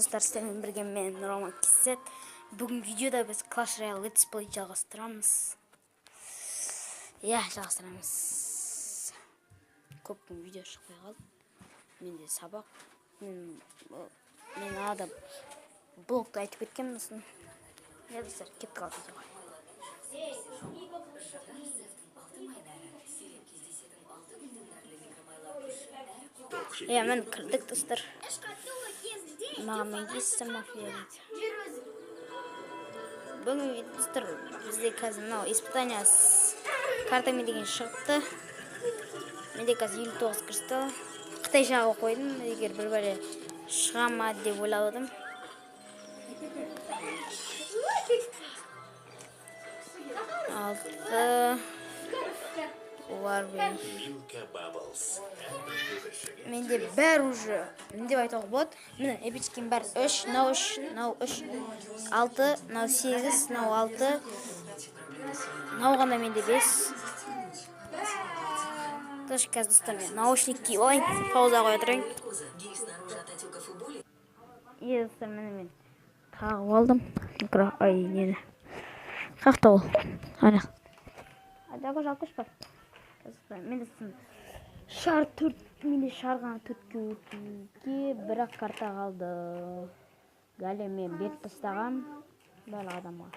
достар, сіздермен бірге мен Нұрман Кесет. Бүгін видеода біз Clash Royale Let's Play жалғастырамыз. Жалғастырамыз. Көп күн видео шықпай қалды. Менде сабақ. Мен адам блогты айтып кеткен мұсын. Достар, кетті қалды видеоға. Мен кірдік достар. Маған кейсі мафия дейді. Бүгін достар, бізде қазір мынау испытания картамен деген шығыпты. Менде қазір 59 кристалл. Қытайшаға қойдым, егер бір бәрі шыға ма деп ойладым. Менде бәрі уже не деп айтуға болады. Міне эпичкин бәрі 3, мынау 3, мынау 3, 6, мынау 8, мынау 6, мынау ғана менде 5. Қазір достар, мен наушник киіп алайын, пауза қоя тұрайын. Достар, мен тағып алдым. Нені қақты ол. Ана Адағы жалқыш бар. Менде шарға 4-ке өтуге бірақ карта қалды. Гале мен беріп тастаған бәлі адамға.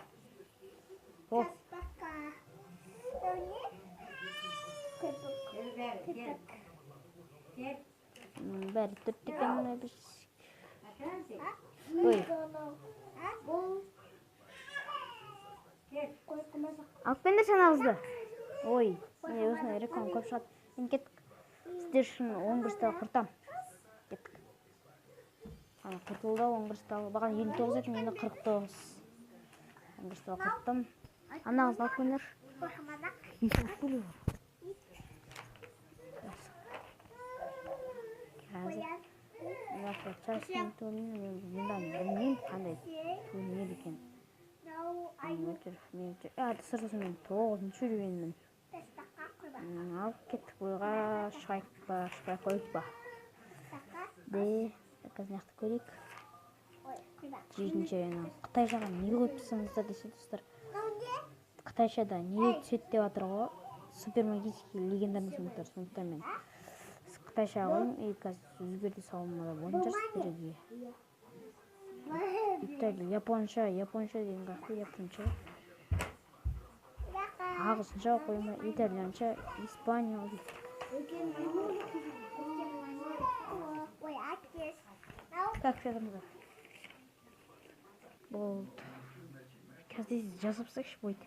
Бәрі 4-текен өбіш. Алпенде санағызды. Мен өзіне реклам көп шығады. Мен кеттік. Сіздер үшін 10 кристалл құртам. Кеттік. Құртылды 10 кристалл. Баған 59 етін, енді 49. 10 кристалл құрттым. Анағыз алып көңір. Білмеймін қандай өнер екен. Сырғысы мен 9-шы үйренмін. Алып кеттік бойға, шығайық па, шықпай қойып ба. Қазір нақты көрейік. 7-ші рейн. Қытайшаға не қойып тұрсаңыздар десе достар. Қытайшада не түсет деп атыр ғой. Супермагический легендарный соңғыттар. Соңғыттар мен Қытайшаға қойым. Қазір өзгерді салымада болынжар сіздерге. Италия, японша деген қақты, японша. Ағысынша қойма, итальянша, испания дейді. Как федермыздар? Болды. Қазір жазып сақшы бойды.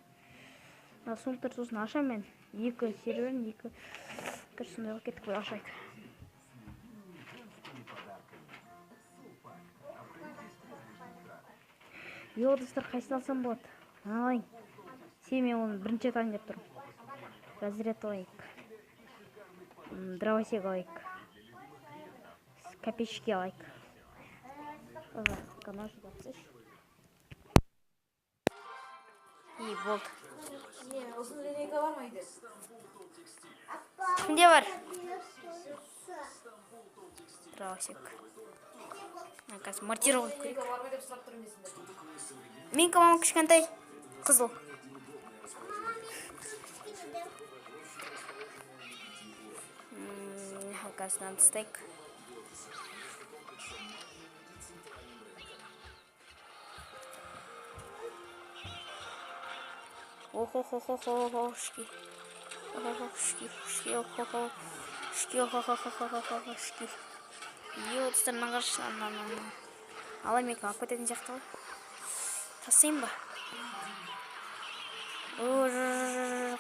Соңғыттар сосын ашам мен. 2 серверін, 2 кірсіндегі кеттік бой ашайық. Достар, қайсын алсам болады? Алайын. Мен оны бірінші тайын деп тұрым. Разрет алайық. Дровосек алайық. Копейшки алайық. Канашы бақсыш. Болды. Осында линейка бар ма үйде? Кімде бар? Дровосек. Қазір мортировать көрейік. Мен комам кішкентай қызыл. Қазір тастайық. Достарынан қаршынан. Ала мен қалып кететін сияқты ғой. Тасайын ба?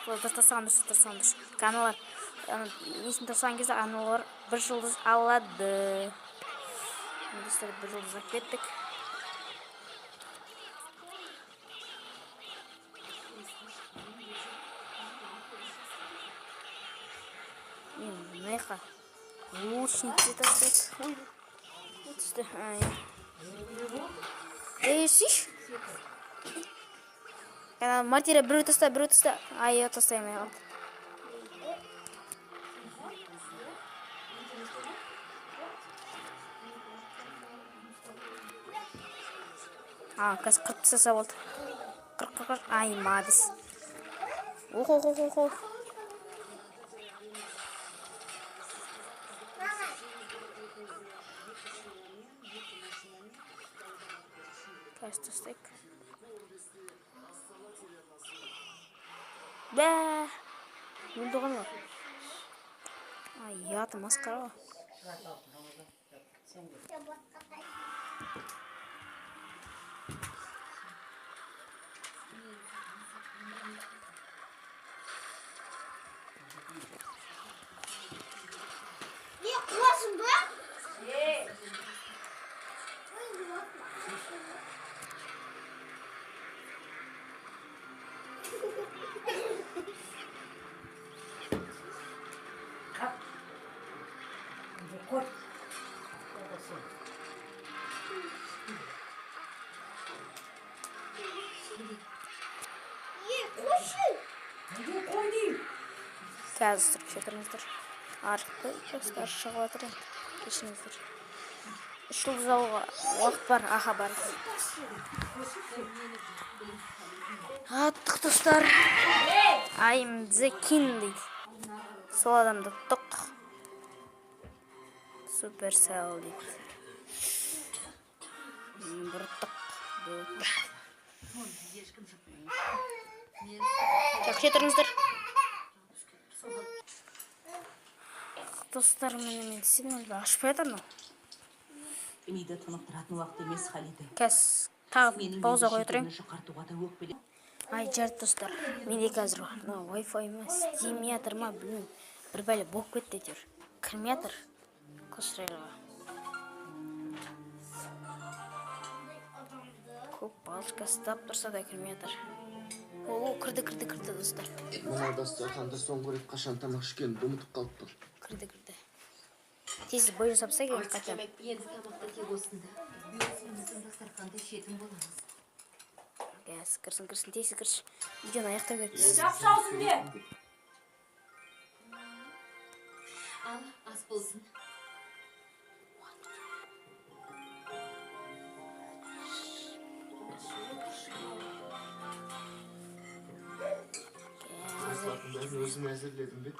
Тастаған дұрыс. Каналар. Несін тастаған кезде аналар 1 жылдыз алады. Достар, 1 жылдыз ақ кеттік. Меха. Лучницы тастайық. Сиш? Мартира біреу таста. Тастаймай қалды. Қазір 40 тастаса болды. 40. Ай, молодец. Охо. Қазір тастайық. Бә! Өлді ғой ма? Ай, яты масқара ғой. Ne kulasın bu? Қазір тұрыңыздар. Арықты жастар шығып жатыр енді. Кешіңіздер. 3 жұлдыз алуға уақыт бар, аха бар. Аттық достар. I'm the king дейді. Сол адамды ұттық. Суперсел дейді. Бір ұттық. Жақсы тұрыңыздар. Достар, мен сигналды ашпай жатырмын. Миді тынықтыратын уақыт емес Халиді. Қазір тағы пауза қоя тұрайын. Шақыртуға да өкпелі. Ай, жарты достар. Менде қазір Wi-Fi ма, істемей жатыр ма, білмеймін. Бір бәле болып кетті әйтеуір. Кірмей жатыр. Клэш-роялға. Көп балышқа ұстап тұрса да кірмей жатыр. О, кірді достар. Мына дастарханда соңғы рет қашан тамақ ішкенімді ұмытып қалыппын. Кірді. Тез бой жасапса керек қайтам. Демек, енді тамақта тек осында. Бүйесіміздің дастарханда ішетін боламыз. Кірсін, тез кірші. Видеоны аяқтау керек. Жапсаусын бе? Ал, ас болсын. Бәрін өзім әзірледім бе?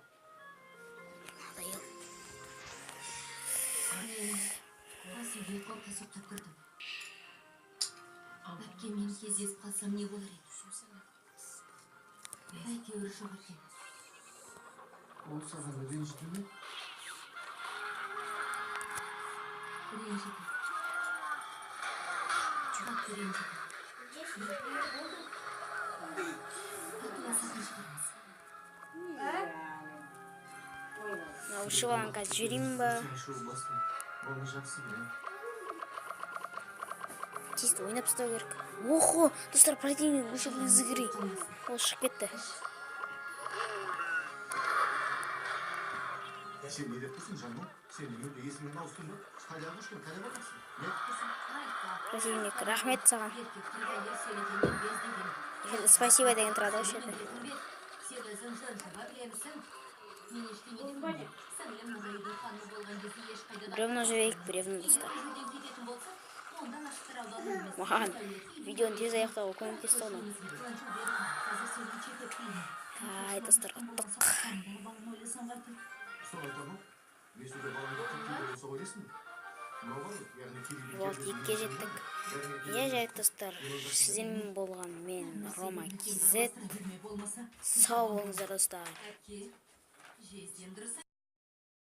Ас үйге қалта соқтап кірдім. Әпкеммен кездесіп қалсам не болар еді? Әйтеуір жоқ екен. Ол саған ренжіді ме? Ренжіді. Қатты ренжіді. Татуласатын шығармыз. Наушып алған қазір жіберейін ба? Шоу бастым. Оны жақсы білем. Чисто ойнап тастау керек. Охо, достар, противник вышел из игры. Ол шығып кетті. Сен не деп тұрсың, жаным? Сен үйінде есіміңді ауыстырма. Қайдағы ұшқан, қайда барасың? Не айтып тұрсың? Противник, рахмет саған. Спасибо деген тұрады ғой шеті. Бревно жіберейік, бревно достар. Маған видеоны тез аяқтауға көмектесті оны. Ай, достар, ұттық. Солай тамақ. Месуде балаңды кеткенде болса ойлайсың. Мынау бар ғой, яғни келіп Ол екке жеттік. Жайт достар, сіздермен болған мен Рома Кизет. Сау болыңыздар достар. Әпке, жезден дұрыс